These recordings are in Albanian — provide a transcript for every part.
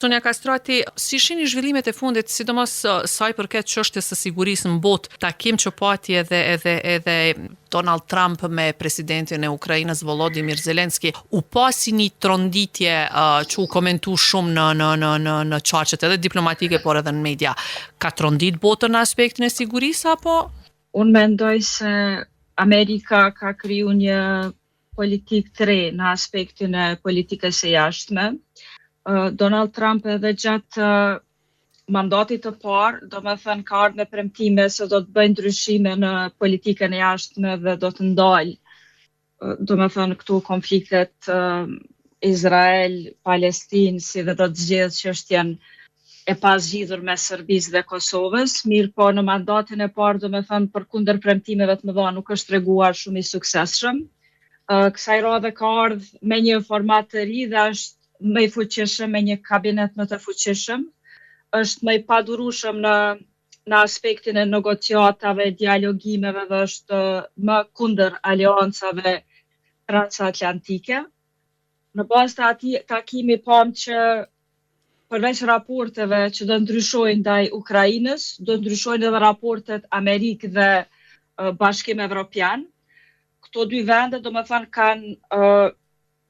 Sonja Kastrati, si shihni zhvillimet e fundit, sidomos sa i përket çështjes së sigurisë në botë, takim që pati edhe Donald Trump me presidentin e Ukrainës Volodymyr Zelensky, u pa si një tronditje që u komentu shumë në qarqet edhe diplomatike, por edhe në media. Ka trondit botën në aspektin e sigurisë, apo? Unë mendoj se Amerika ka kriju një politik të re në aspektin e politikës së jashtme. Donald Trump edhe gjatë mandatit të parë, do me thënë ka ardhur me premtime se do të bëjë ndryshime në politikën e jashtme dhe do të ndalë, do me thënë këtu konfliktet Izrael-Palestinë, si dhe do të zgjedhë çështjen e pazgjidhur mes Serbisë dhe Kosovës, mirë po në mandatin e parë, do me thënë përkundër premtimeve të mëdha nuk është treguar shumë i suksesshëm. Kësaj radhe ka ardhur me një format të ri dhe është më i fuqishëm, me një kabinet më të fuqishëm, është më i padurueshëm në aspektin e negociatave, dialogimeve dhe është më kundër aleancave transatlantike. Në bazë të atij takimi pam që përveç raporteve që do ndryshojnë ndaj Ukrainës, do ndryshojnë edhe raportet Amerikë dhe Bashkim Evropian. Këto dy vende, do me thënë, kanë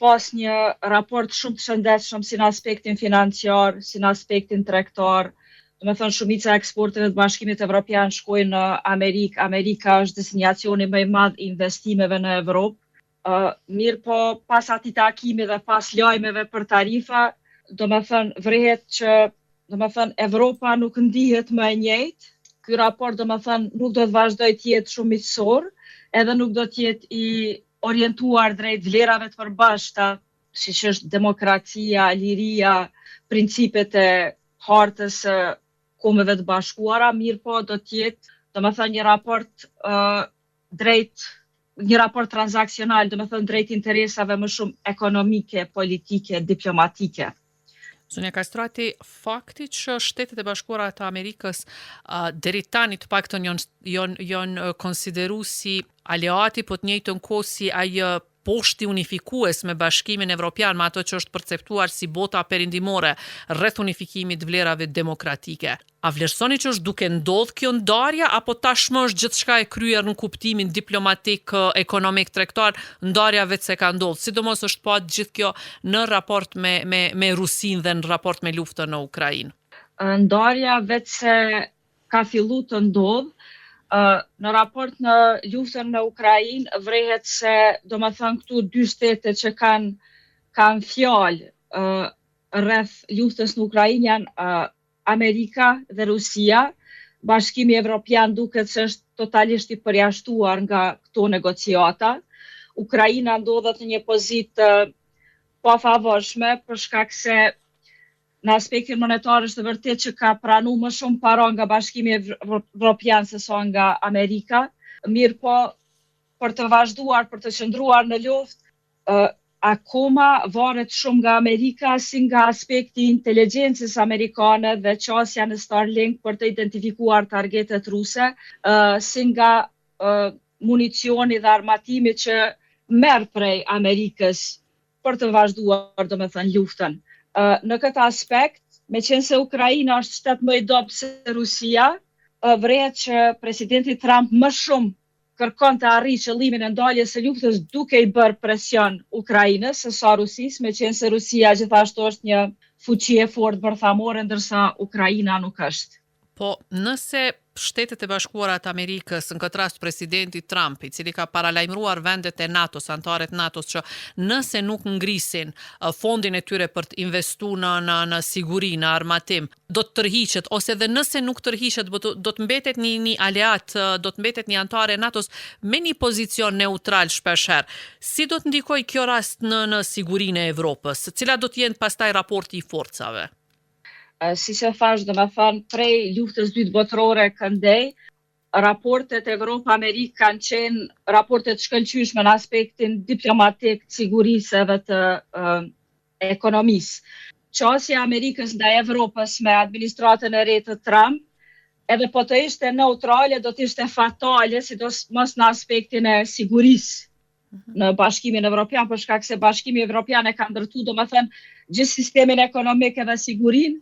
pas një raport shumë të shëndetshëm si në aspektin financiar, si në aspektin tregtar. Do me thënë, shumica e eksporteve të Bashkimit Evropian shkojnë në Amerikë. Amerika është destinacioni më i madh i investimeve në Evropë. Mirë po, pas atij takimi dhe pas lajmeve për tarifa, do me thënë, vrihet që, do me thënë, Evropa nuk ndihet më e njëjtë. Ky raport, do me thënë, nuk do të vazhdojë të jetë shumë miqësor, edhe nuk do të jetë i orientuar drejt vlerave të përbashkëta, siç është demokracia, liria, principet e hartës së Kombeve të Bashkuara, mirë po do të jetë, domethënë një raport transaksional, domethënë drejt interesave më shumë ekonomike, politike, diplomatike. Sonja Kastrati, fakti që Shtetet e Bashkuara të Amerikës deri tani të paktën janë konsideruar si aleati, po të njëjtën kohë si ai poshti unifikues me Bashkimin Evropian, me ato që është perceptuar si bota perindimore rreth unifikimit vlerave demokratike. A vlerësoni që është duke ndodhur kjo ndarja, apo tashmë është gjithçka e kryer në kuptimin diplomatik, ekonomik, tregtar, ndarja vetë se ka ndodhur, sidomos është pa gjithë kjo në raport me Rusinë dhe në raport me luftën në Ukrainë? Ndarja vetë se ka filluar të ndodhë. Në raport në luftën në Ukrainë vrehet se, domethënë, këtu dy shtete që kanë fjalë rreth luftës në Ukrainë janë Amerika dhe Rusia. Bashkimi Evropian duket se është totalisht i përjashtuar nga këto negociata. Ukraina ndodhet në një pozitë pafavorshme për shkak se në aspektin monetar është vërtet që ka pranuar më shumë para nga Bashkimi Evropian se sa nga Amerika. Mirë po, për të vazhduar, për të qëndruar në luftë, akoma varet shumë nga Amerika, si nga aspekti i inteligjencës amerikane dhe qasja në Starlink për të identifikuar targetet ruse, si nga municioni dhe armatimi që merr prej Amerikës për të vazhduar, domethënë, luftën. Në këtë aspekt, meqense se Ukraina është shtet më i dobët se Rusia, vrehet që presidenti Trump më shumë kërkon të arrijë qëllimin e ndaljes së luftës duke i bërë presion Ukrainës se sa Rusisë, meqense se Rusia gjithashtu është një fuqi e fortë bërthamore, ndërsa Ukraina nuk është. Po, nëse Shtetet e Bashkuara të Amerikës, në këtë rast presidenti Trump, i cili ka paralajmëruar vendet e NATO-s, anëtarët NATO-s, që nëse nuk ngrisin fondin e tyre për të investuar në siguri, në armatim, do të tërhiqet, ose dhe nëse nuk tërhiqet, do të mbetet një aleat, do të mbetet një anëtar e NATO-s me një pozicion neutral shpeshherë. Si do të ndikojë kjo rast në sigurinë e Evropës? Cila do të jenë pastaj raporti i forcave? Si që thash, domethënë, prej luftës dytë botërore këndej, raportet Evropë-Amerikë kanë qenë raportet shkëlqyeshme në aspektin diplomatik, sigurisë dhe të ekonomisë. Qasja e Amerikës ndaj Evropës me administratën e re të Trump, edhe po të ishte neutrale, do të ishte fatale, sidomos në aspektin e sigurisë. në Bashkimin Evropian, për shkak se Bashkimi Evropian e ka ndërtu, domethënë, gjithë sistemin ekonomik edhe sigurinë,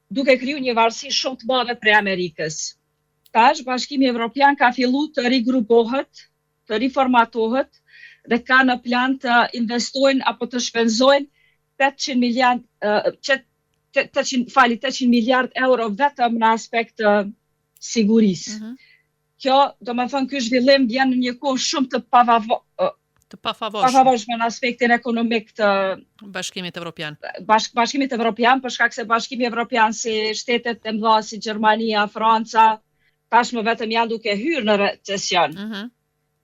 duke kriju një varësi shumë të madhe prej Amerikës. Tash, Bashkimi Evropian ka fillu të rigrupohet, të riformatohet, dhe ka në plan të investojnë apo të shpenzojnë 800 miliard euro vetëm në aspekt të sigurisë. Kjo, do me thënë, ky zhvillim vjen në një kohë shumë të pafavorshme në aspektin ekonomik të Bashkimit Evropian. Bashkimit Evropian, për shkak se Bashkimi Evropian si shtetet e mëdha si Gjermania, Franca, tashmë vetëm janë duke hyrë në recesion.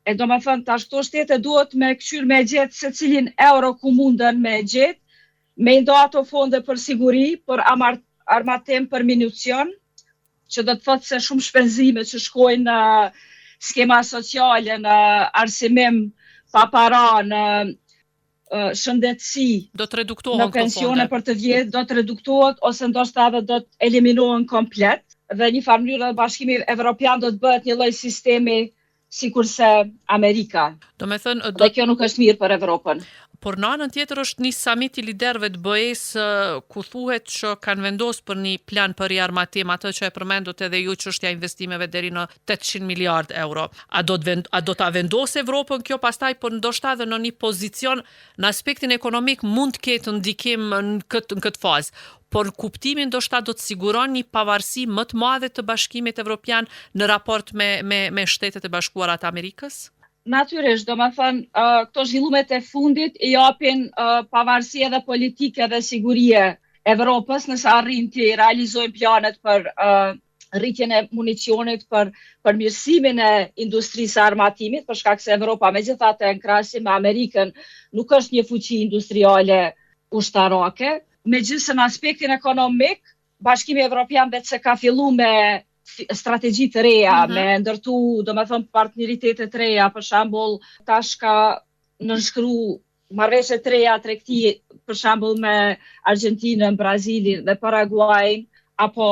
E do me thënë, tash këto shtete duhet me këshyr me gjetë se cilin euro ku mundën me gjetë, me ndo ato fonde për siguri, për armatim, për minucion, që do të thotë se shumë shpenzime që shkojnë në skema sociale, në arsimim, pa para, në shëndetësi, do të reduktohen në pensione për të vjetë, do të reduktohet, ose ndoshta edhe do të eliminohen komplet, dhe një farë mënyrë dhe Bashkimi Evropian do të bëhet një lloj sistemi sikurse Amerika. Do me thënë, dhe kjo nuk është mirë për Evropën. Por në anën tjetër është një summit I liderëve të BE-s ku thuhet që kanë vendosur për një plan për riarmatim, atë që e përmendët edhe ju çështja e investimeve deri në 800 miliard euro. A do ta vendosë Evropën kjo pastaj, por ndoshta edhe në një pozicion në aspektin ekonomik mund të ketë ndikim në këtë fazë. Por kuptimin ndoshta do të siguron një pavarësi më të madhe të Bashkimit Evropian në raport me Shtetet e Bashkuara të Amerikës? Natyrisht, do me thënë, këto zhvillimet e fundit I japin pavarësi edhe politike dhe sigurie Evropës nëse arrin të realizojnë planet për rritjen e municionit, për përmirësimin e industrisë së armatimit, për shkak se Evropa megjithatë në krahasim me Amerikën nuk është një fuqi industriale ushtarake. Megjithëse në aspektin ekonomik, Bashkimi Evropian vetë se ka fillu me strategji të reja, me ndërtu, do me thëmë, partneritete të reja, për shembull, tash ka nënshkru marrëveshje të reja tregti, për shembull me Argentinën, Brazilin dhe Paraguayin, apo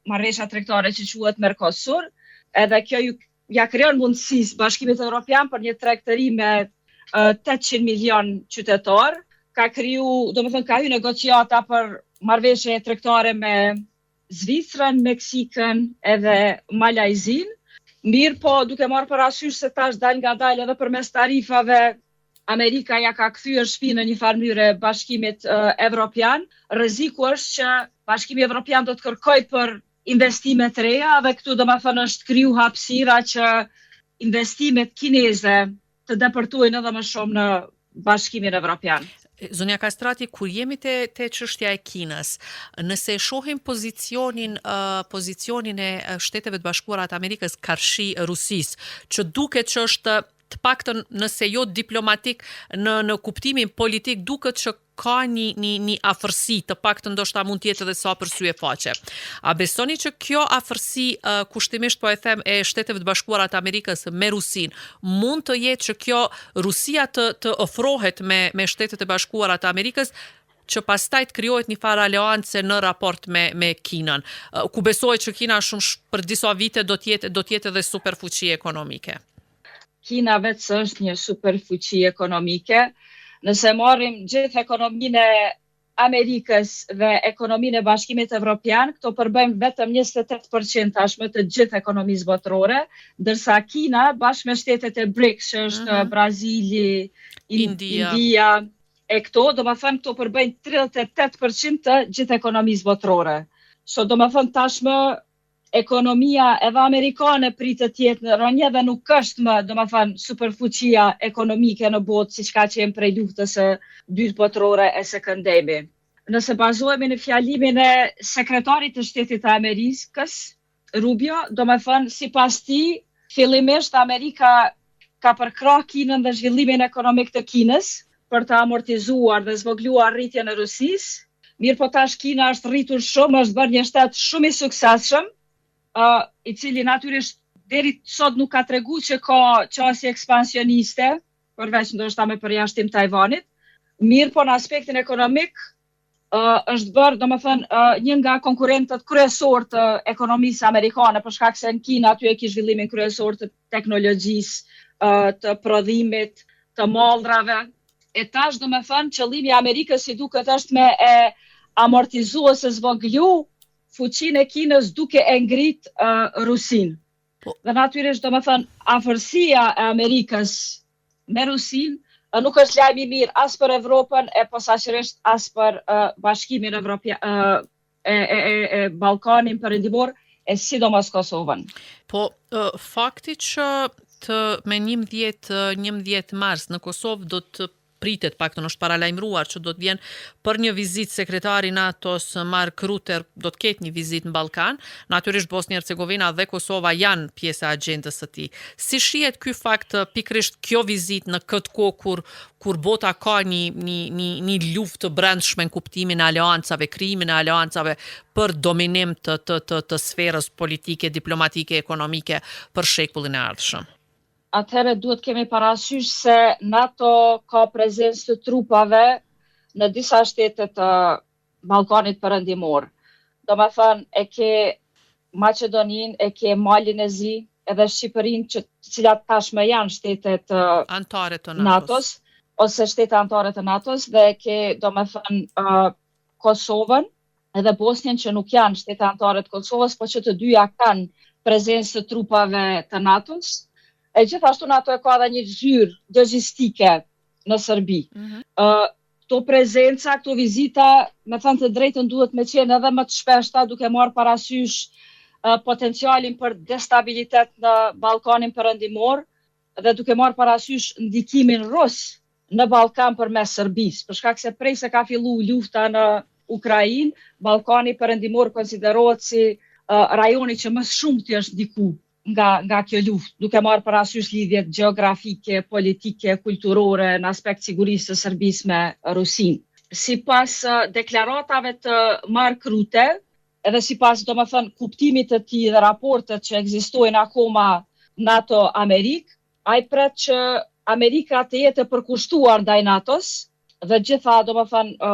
marrëveshja tregtare që quhet Mercosur, edhe kjo ja krijon mundësi Bashkimit Evropian për një tregtëri me 800 milion qytetar, ka kriju, do me thënë, ka hyrë negociata për marrëveshje tregtare me Zvicrën, Meksikën edhe Malajzin. Mirë po, duke marrë parasysh se tash dal nga dal edhe përmes tarifave, Amerika ja ka kthyer shtëpinë në një farë mënyre Bashkimit Evropian. Rreziku është që Bashkimi Evropian do të kërkojë për investime të reja dhe këtu do me thënë është kriju hapësira që investimet kineze të depërtojnë edhe më shumë në Bashkimin Evropian. Zonja Kastrati, kur jemi te çështja e Kinës, nëse shohim pozicionin e Shteteve të Bashkuara të Amerikës karshi Rusisë, që duket që është të paktën nëse jo diplomatik në kuptimin politik, duket që ka një afërsi, të paktën ndoshta mund të jetë edhe sa për sy e faqe. A besoni që kjo afërsi, kushtimisht po e them, e Shteteve të Bashkuara të Amerikës me Rusinë, mund të jetë që kjo Rusia të ofrohet me Shtetet e Bashkuara të Amerikës, që pastaj të krijohet një farë aleance në raport me Kinën, ku besohet që Kina për disa vite do të jetë edhe superfuqi ekonomike? Kina vetë është një superfuqi ekonomike. Nëse marrim gjithë ekonominë e Amerikës dhe ekonominë e Bashkimit Evropian, këto përbëjnë vetëm 28% tashmë të gjithë ekonomisë botërore, ndërsa Kina bashkë me shtetet e BRICS, që është Brazili, India, e këto, do me thënë, këto përbëjnë 38% të gjithë ekonomisë botërore. So do me thënë tashmë ekonomia edhe amerikane pritet të jetë në rënje dhe nuk është më, do me thënë, superfuqia ekonomike në botë, siç ka qenë prej luftës së dytë botërore e së këndemi. Nëse bazohemi në fjalimin e sekretarit të Shtetit të Amerikës, Rubio, do me thënë, sipas tij, fillimisht Amerika ka përkrah Kinën dhe zhvillimin ekonomik të Kinës për të amortizuar dhe zvogluar rritjen e Rusisë. Mirë po tash Kina është rritur shumë, është bërë një shtet shumë I suksesshëm, I cili natyrisht deri sot nuk ka tregu që ka qasje ekspansioniste, përveç ndoshta me përjashtim Tajvanit. Mirë po në aspektin ekonomik është bërë, domethënë, një nga konkurrentët kryesor të ekonomisë amerikane, për shkak se në Kinë aty e ki zhvillimin kryesor të teknologjisë, të prodhimit, të mallrave. E tash do me thënë qëllimi i Amerikës si duket është me e amortizu ose zvogëlu fuqinë e Kinës duke e ngrit Rusin. Dhe natyrisht do me thënë afërsia e Amerikës me Rusin nuk është lajm i mirë as për Evropën e posaçërisht as për Bashkimin Evropian e Ballkanin Perëndimor e sidomos Kosovën. Po fakti që me 11 mars në Kosovë do të pritet, paktën është paralajmëruar që do të vjen për një vizitë sekretari NATO-s Mark Rutte, do të ketë një vizitë në Ballkan. Natyrisht Bosnia Hercegovina dhe Kosova janë pjesë e agjendës së tij. Si shihet ky fakt pikërisht kjo vizitë në këtë kohë kur bota ka një luftë të brendshme në kuptimin e aleancave, krijimin e aleancave për dominim të sferës politike, diplomatike, ekonomike për shekullin e ardhshëm? Atëherë duhet kemi parasysh se NATO ka prezencë të trupave në disa shtete të Ballkanit Perëndimor. Do me thënë e ke Maqedoninë, e ke Malin e Zi, edhe Shqipërinë, të cilat tashmë janë shtetet antare të NATO-s, ose shtete antare të NATO-s, dhe e ke do me thënë Kosovën, edhe Bosnjën që nuk janë shtete antare të Kosovës, po që të dyja kanë prezencë të trupave të NATO-s. E gjithashtu NATO e ka dhe një zyrë logjistike në Serbi. Këto prezenca, këto vizita, me thënë të drejtën duhet me qenë edhe më të shpeshta duke marrë parasysh potencialin për destabilitet në Ballkanin Perëndimor dhe duke marrë parasysh ndikimin rus në Ballkan përmes Serbisë, për shkak se prej se ka fillu lufta në Ukrainë, Ballkani Perëndimor konsiderohet si rajoni që më shumë të është ndiku nga kjo luftë, duke marrë parasysh lidhjet gjeografike, politike, kulturore në aspekt sigurisë të Serbisë me Rusinë. Sipas deklaratave të Mark Rutte, edhe sipas domethënë kuptimit të tij dhe raportet që ekzistojnë akoma NATO-Amerikë, ai pret që Amerika të jetë e përkushtuar ndaj NATO-s dhe gjitha domethënë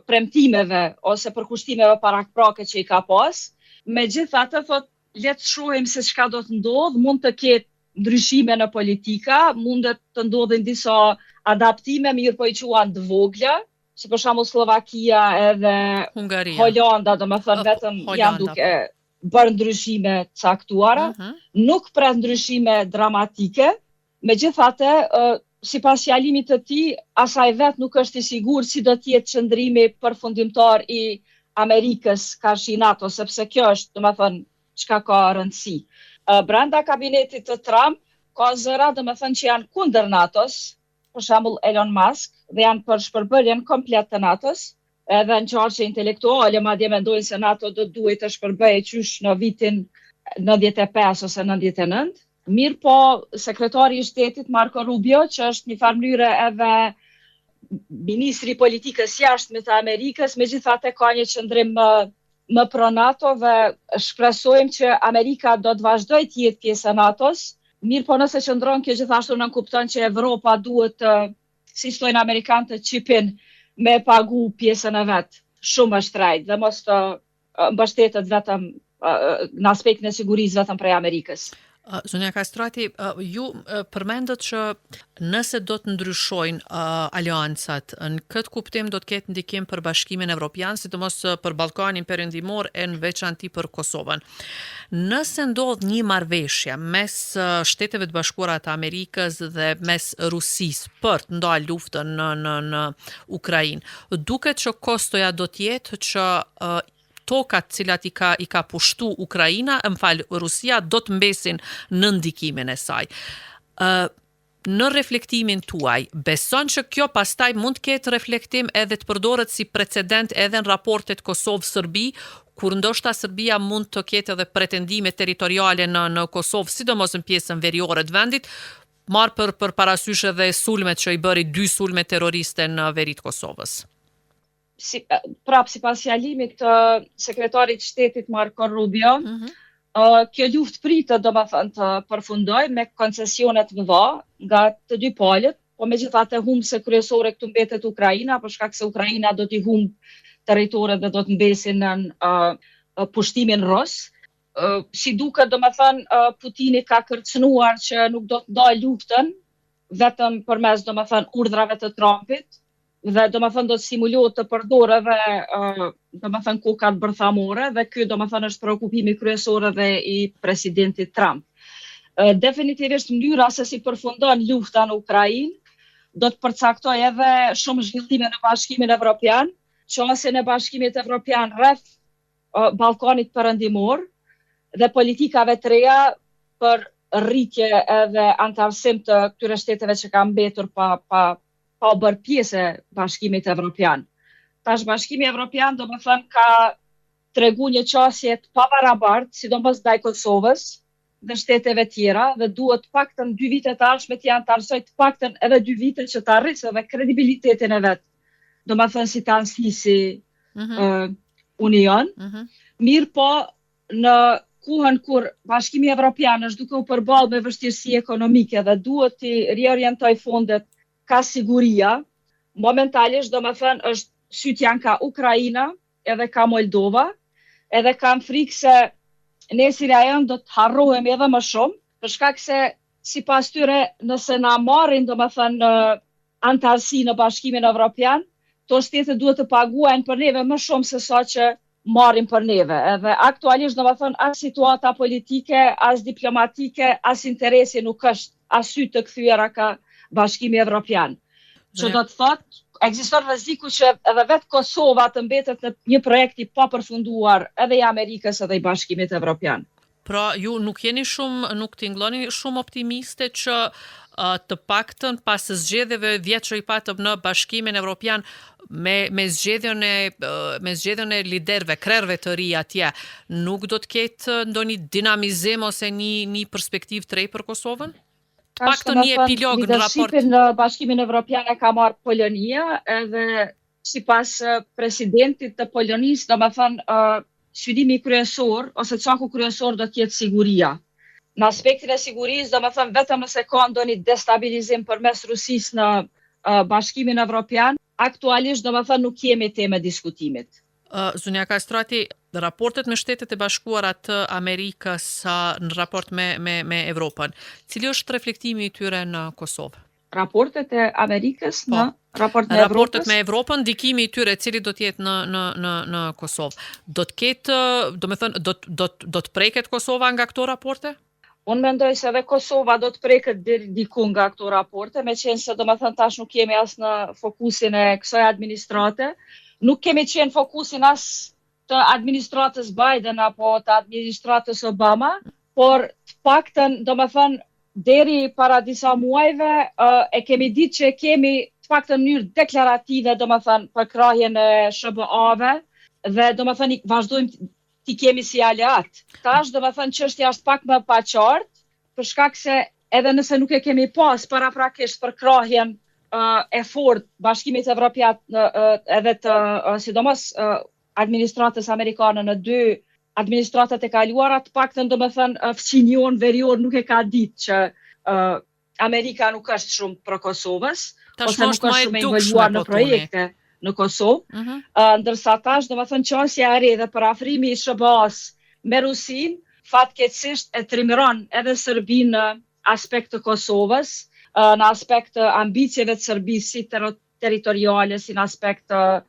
premtimeve ose përkushtimeve paraprake që i ka pas. Megjithatë thotë le të shohim se çka do të ndodhë, mund të ketë ndryshime në politika, mund të ndodhin disa adaptime, mirë po i quan të vogla, si për shembull Slovakia edhe Hungaria. Holanda, domethënë vetëm janë duke bërë ndryshime të caktuara, nuk pret ndryshime dramatike, megjithatë, sipas fjalimit të tij, asaj vet nuk është i sigurt si do të jetë qëndrimi përfundimtar i Amerikës karshi NATO, sepse kjo është, domethënë, çka ka rëndësi. Brenda kabinetit të Trump ka zëra domethënë që janë kundër NATO-s, për shembull Elon Musk, dhe janë për shpërbërjen komplet të NATO-s, edhe në qarqe intelektuale madje mendojnë se NATO do duhet të shpërbëjë qysh në vitin 95 ose 99. Mirë po, sekretari i shtetit Marco Rubio, që është një farë mënyrë edhe ministri i politikës jashtme të Amerikës, megjithatë ka një qëndrim më pro NATO dhe shpresojmë që Amerika do të vazhdojë të jetë pjesë e NATO-s. Mirë po nëse qëndron kjo gjithashtu nënkupton që Evropa duhet, si thojnë amerikanët, të chipin me pagu pjesën e vet. Shumë është trajt dhe mos të mbështetet vetëm në aspektin e sigurisë vetëm prej Amerikës. Zonja Kastrati, ju përmendët që nëse do të ndryshojnë aleancat, në këtë kuptim do të ketë ndikim për Bashkimin Evropian, sidomos për Ballkanin Perëndimor e në veçanti për Kosovën. Nëse ndodh një marrëveshje mes Shteteve të Bashkuara të Amerikës dhe mes Rusisë për të ndalë luftën në Ukrainë, duket që kostoja do të jetë që tokat cilat i ka pushtu Ukraina, Rusia, do të mbesin në ndikimin e saj. Në reflektimin tuaj, beson që kjo pastaj mund të ketë reflektim edhe të përdoret si precedent edhe në raportet Kosovë-Serbi, kur ndoshta Serbia mund të ketë edhe pretendime territoriale në Kosovë, sidomos në pjesën veriore të vendit, marrë për parasysh edhe sulmet që i bëri 2 sulme terroriste në veri të Kosovës. Sipas fjalimit të sekretarit shtetit Marco Rubio, kjo luftë pritet domethënë të përfundojë me koncesionet mëdha nga të dy palët, po megjithatë humbse kryesore këtu mbetet Ukraina, për shkak se Ukraina do t'i humbë territoret dhe do të mbesin në pushtimin rus. Si duket domethënë Putini ka kërcënuar që nuk do të ndajë luftën, vetëm përmes urdhrave të Trumpit, dhe do të stimulohet të përdor edhe kokat bërthamore, dhe ky është preokupimi kryesor edhe i presidentit Trump. Definitivisht mënyra se si përfundon lufta në Ukrainë do të përcaktoj edhe shumë zhvillime në Bashkimin Evropian, qasjen e Bashkimit Evropian rreth Ballkanit Perëndimor dhe politikave të reja për rritje edhe antarësim të këtyre shteteve që kanë mbetur pa bërë pjesë e Bashkimit Evropian. Tash Bashkimi Evropian ka tregu një qasje të pabarabartë, sidomos ndaj Kosovës dhe shteteve tjera, dhe duhet paktën 2 vite të ardhshme të antarësoj të paktën edhe 2 vite që të arrisë edhe kredibilitetin e vet. Si të anësisi Union. Mirë po, në kohën kur Bashkimi Evropian është duke u përballë me vështirësi ekonomike dhe duhet të riorientoj fondet ka siguria, momentalisht është syt janë ka Ukraina, edhe ka Moldova, edhe kam frikë se nesër janë do të harrohemi edhe më shumë, për shkak se sipas tyre nëse na marrin antarësi në Bashkimin Evropian, to shtete duhet të paguajnë për neve më shumë se sa që marrin për neve. Edhe aktualisht as situata politike, as diplomatike, as interesi nuk është asy të kthyer ka Bashkimi Evropian. Që do të thotë, ekziston rreziku që edhe vetë Kosova të mbetet në një projekt i papërfunduar edhe i Amerikës edhe i Bashkimit Evropian. Pra, ju nuk tingëlloni shumë optimiste që të paktën pas zgjedhjeve 10 që i patëm në Bashkimin Evropian me zgjedhjen e liderëve, krerëve të ri atje, nuk do të ketë ndonjë dinamizim ose një perspektivë të re për Kosovën? Të paktën një epilog në raport. Leadershipin në Bashkimin Evropian e ka marrë Polonia, edhe sipas presidentit të Polonisë, synimi kryesor ose çaku kryesor do të jetë siguria. Në aspektin e sigurisë, vetëm nëse ka ndonjë destabilizim përmes Rusisë në Bashkimin Evropian, aktualisht nuk kemi temë diskutimit. Zonja Kastrati, raportet me Shtetet e Bashkuara të Amerikës në raport me Evropën, cili është reflektimi i tyre në Kosovë? Raportet e Amerikës në raport me Evropës? Raportet me Evropën, ndikimi i tyre cili do të jetë në Kosovë. Do të ketë, do të preket Kosova nga këto raporte? Unë mendoj se edhe Kosova do të preket diku nga këto raporte, me qenë se tash nuk kemi as në fokusin e kësaj administrate, nuk kemi qenë fokusin as të administratës Biden apo të administratës Obama, por të paktën, deri para disa muajve e kemi ditë që kemi të paktën në mënyrë deklarative, për krahjen e SBA-ve dhe vazhdojmë ti kemi si aleat. Tash çështja është pak më paqartë, për shkak se edhe nëse nuk e kemi pas paraprakisht për krahjen e fortë Bashkimit Evropian edhe të sidomos administratës amerikane në 2 administratat e kaluara, të paktën fqinjon verior nuk e ka ditë që Amerika nuk është shumë për Kosovës, ose nuk është shumë involvuar në projekte në Kosovë, ndërsa tash qasja e re dhe parafrimi i SBA-s me Rusinë fatkeqësisht e trimëron edhe Serbinë në aspekt të Kosovës, në aspekt të ambicjeve të Serbisë si territoriale, si në aspekt të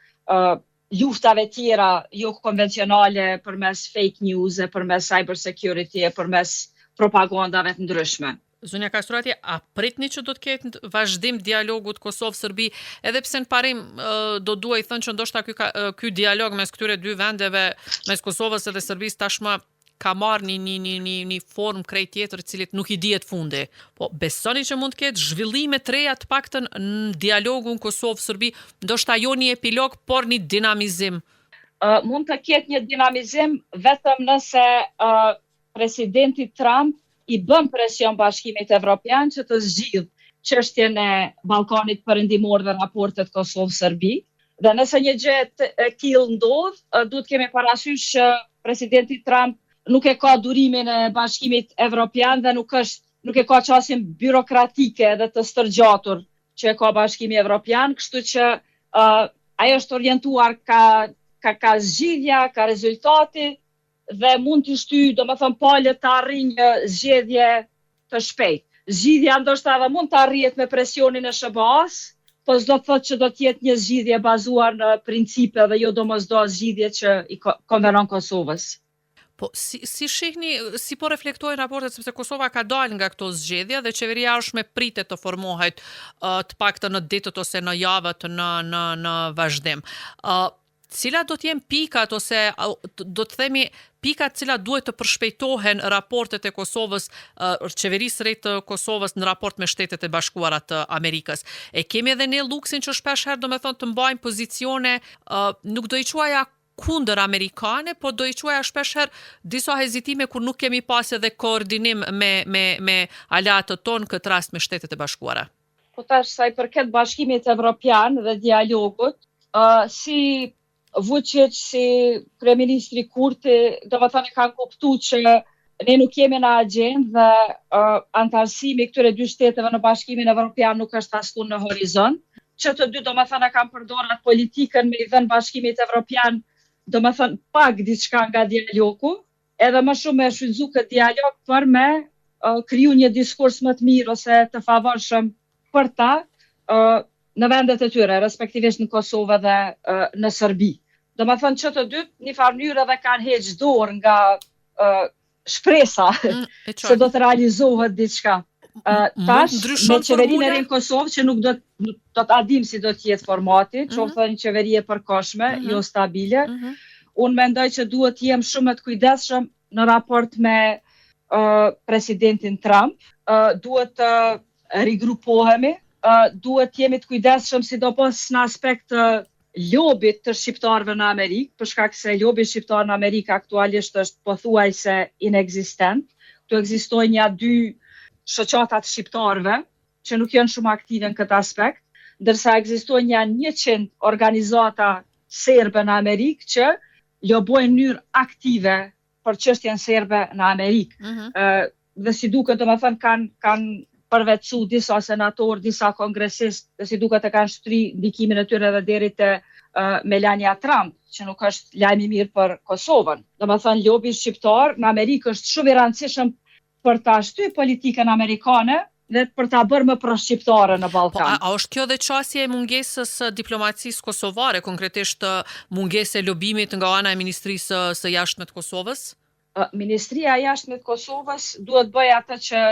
luftave tjera jo konvencionale përmes fake news, përmes cyber security, përmes propagandave të ndryshme. Zonja Kastrati, a pritni që do të ketë vazhdim dialogut Kosovë-Serbi, edhe pse në parim do duaj thënë që ndoshta ky dialog mes këtyre 2 vendeve, mes Kosovës edhe Serbisë tashmë ka marrë një formë krejt tjetër cilit nuk i dihet fundi. Po besoni që mund të ketë zhvillime të reja të paktën në dialogun Kosovë-Serbi, ndoshta jo një epilog, por një dinamizim? Mund të ketë një dinamizim vetëm nëse presidenti Trump i bën presion Bashkimit Evropian që të zgjidh çështjen e Ballkanit Perëndimor dhe raportet Kosovë-Serbi. Dhe nëse një gjë e tillë ndodh, duhet kemi parasysh që presidenti Trump nuk e ka durimin e Bashkimit Evropian dhe nuk e ka qasjen birokratike dhe të stërgjatur që e ka Bashkimi Evropian, kështu që ajo është orientuar ka zgjidhja, ka rezultati dhe mund të shtyjë, palët të arrijë një zgjedhje të shpejtë. zgjidhja ndoshta edhe mund të arrihet me presionin e SBA-s, po s'do të thotë që do të jetë një zgjidhje bazuar në principe dhe jo domosdoshmë zgjidhje që i konvenon Kosovës. Po, si shihni, si po reflektojnë raportet, sepse Kosova ka dalë nga këto zgjedhje dhe qeveria është me pritet të formohet të paktën në ditët ose në javët në vazhdim. Cilat do t'jem pikat ose do të themi pikat cilat duhet të përshpejtohen raportet e Kosovës, qeverisë së re të Kosovës në raport me Shtetet e Bashkuara të Amerikës. E kemi edhe ne luksin që shpesh herë domethënë të mbajmë pozicione, nuk do i quaja kundër amerikane, po do i quaja shpesh herë disa hezitime kur nuk kemi pas edhe koordinim me aleatët tonë, këtë rast me Shtetet e Bashkuara. Po tash sa i përket Bashkimit Evropian dhe dialogut, si Vučić, si kryeministri Kurti, domethënë kanë kuptuar që ne nuk jemi në agjendë dhe antarësimi këtyre dy shteteve në Bashkimin Evropian nuk është asku në horizont. Që të dy domethënë kanë përdorur atë politikën me i dhënë Bashkimit Evropian domethënë pak diçka nga dialogu, edhe më shumë me shfrytzu këtë dialog për me kriju një diskurs më të mirë ose të favorshëm për ta në vendet e tyre, respektivisht në Kosovë dhe në Serbi. Domethënë që të dy një farë mënyrë edhe kanë heqë dorë nga shpresa se do të realizohet diçka. Tash me qeverinë e re në Kosovë që nuk do të adim si do të jetë formati, qoftë një qeveri e përkohshme, jo stabile. Unë mendoj që duhet të jem shumë të kujdesshëm në raport me presidentin Trump, duhet të rigrupohemi, duhet të jemi të kujdesshëm sidomos në aspekt të lobit të shqiptarëve në Amerikë, për shkak se lobi shqiptar në Amerikë aktualisht është pothuajse inekzistent. Këtu ekzistojnë ja dy shoqata të shqiptarëve që nuk janë shumë aktive në këtë aspekt, ndërsa ekzistojnë ja 100 organizata serbe në Amerikë që lobojnë në mënyrë aktive për çështjen serbe në Amerikë. Dhe si duket domethënë kanë përvetësu disa senator, disa kongresist, dhe si duket e kanë shtri ndikimin e tyre edhe deri te Melania Trump, që nuk është lajm i mirë për Kosovën. Domethënë lobi shqiptar në Amerikë është shumë i rëndësishëm për ta shtyr politikën amerikane dhe për ta bërë më pro-shqiptare në Ballkan. Po, a është kjo dhe çësia e mungesës së diplomacisë kosovare, konkretisht mungesë e lobimit nga ana e Ministrisë së Jashtme të Kosovës? Ministria e Jashtme të Kosovës duhet bëjë atë që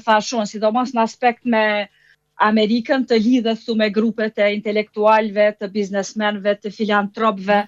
thash unë, sidomos në aspekt me Amerikën, të lidhet me grupet e intelektualëve, të biznesmenëve, të filantropëve,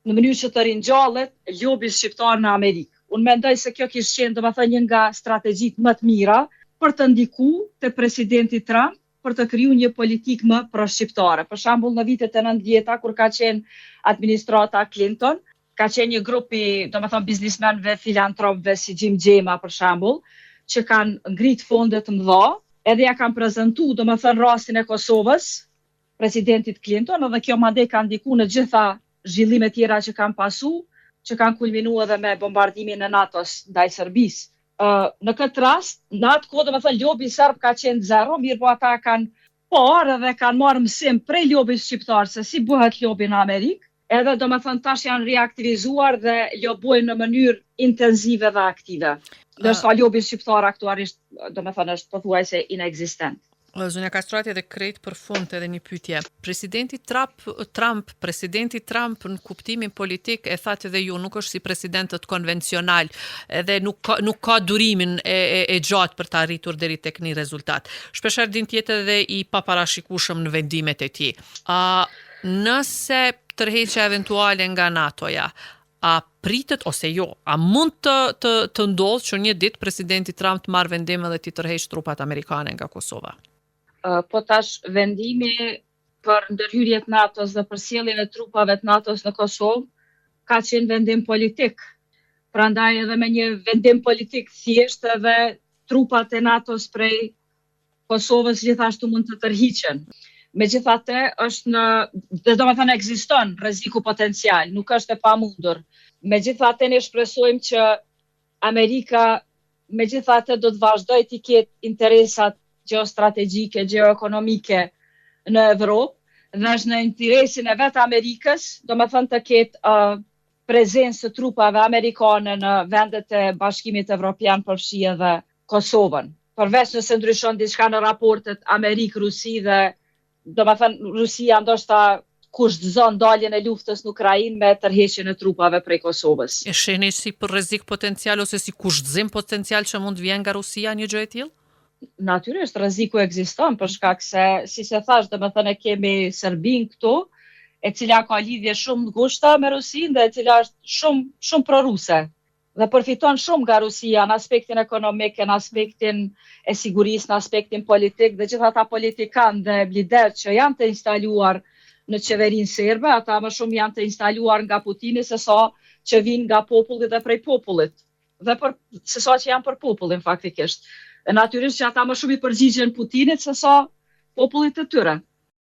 në mënyrë që të ringjallet lobi shqiptar në Amerikë. Unë mendoj se kjo kishte qenë domethënë një nga strategjitë më të mira për të ndikuar te presidenti Trump për të krijuar një politikë më pro-shqiptare. Për shembull në vitet e 90-ta kur ka qenë administrata Clinton, ka qenë një grup i domethënë biznesmenëve, filantropëve si Jim Gjema për shembull, që kanë ngrit fonde të mëdha, edhe ja kanë prezantuar domethënë rastin e Kosovës presidentit Clinton, edhe kjo madje ka ndikuar në gjitha zhvillime tjera që kanë pasu, që kanë kulminuar edhe me bombardimin e NATO-s ndaj Serbisë. Në këtë rast, në atë kohë domethënë lobi serb ka qenë zero, mirë po ata kanë parë dhe kanë marrë mësim prej lobit shqiptar se si bëhet lobi në Amerikë, edhe domethënë tash janë reaktivizuar dhe lobojnë në mënyrë intensive dhe aktive. Ndërsa lobi shqiptar aktualisht domethënë është pothuajse inekzistent. Zonja Kastrati, edhe krejt për fund edhe një pyetje. Presidenti Trump në kuptimin politik e thatë edhe ju, nuk është si presidentët konvencional, edhe nuk ka durimin e gjatë për të arritur deri tek një rezultat. Shpeshherë din të jetë edhe i paparashikueshëm në vendimet e tij. Nëse tërheqja eventuale nga NATO-ja, a pritet ose jo, a mund të ndodhë që një ditë presidenti Trump të marrë vendim edhe të tërheqë trupat amerikane nga Kosova? Po tash vendimi për ndërhyrjet NATO-s dhe për sjelljen e trupave të NATO-s në Kosovë ka qenë vendim politik. Prandaj edhe me një vendim politik thjesht edhe trupat e NATO-s prej Kosovës gjithashtu mund të tërhiqen. Megjithatë dhe domethënë ekziston rreziku potencial, nuk është e pamundur. Megjithatë ne shpresojmë që Amerika megjithatë do të vazhdojë të ketë interesat geostrategjike, geoekonomike në Evropë dhe është në interesin e vetë Amerikës, domethënë të ketë prezencë të trupave amerikane në vendet e Bashkimit Evropian përfshi edhe Kosovën. përveç nëse ndryshon diçka në raportet Amerikë-Rusi dhe do me thënë Rusia ndoshta kushtëzon daljen e luftës në Ukrainë me tërheqjen e trupave prej Kosovës. E shihni si për rrezik potencial ose si kushtëzim potencial që mund vjen nga Rusia një gjë e tillë? Natyrisht rreziku ekziston për shkak se, si se thash, domethënë e kemi Serbinë këtu, e cila ka lidhje shumë të ngushta me Rusinë dhe e cila është shumë proruse dhe përfiton shumë nga Rusia në aspektin ekonomik, në aspektin e sigurisë, në aspektin politik dhe gjithë ata politikanë dhe lider që janë të instaluar në qeverinë serbe, ata më shumë janë të instaluar nga Putini se sa që vinë nga populli dhe prej popullit. Dhe se sa që janë për popullin faktikisht. E natyrisht që ata më shumë i përgjigjen Putinit se sa popullit të tyre.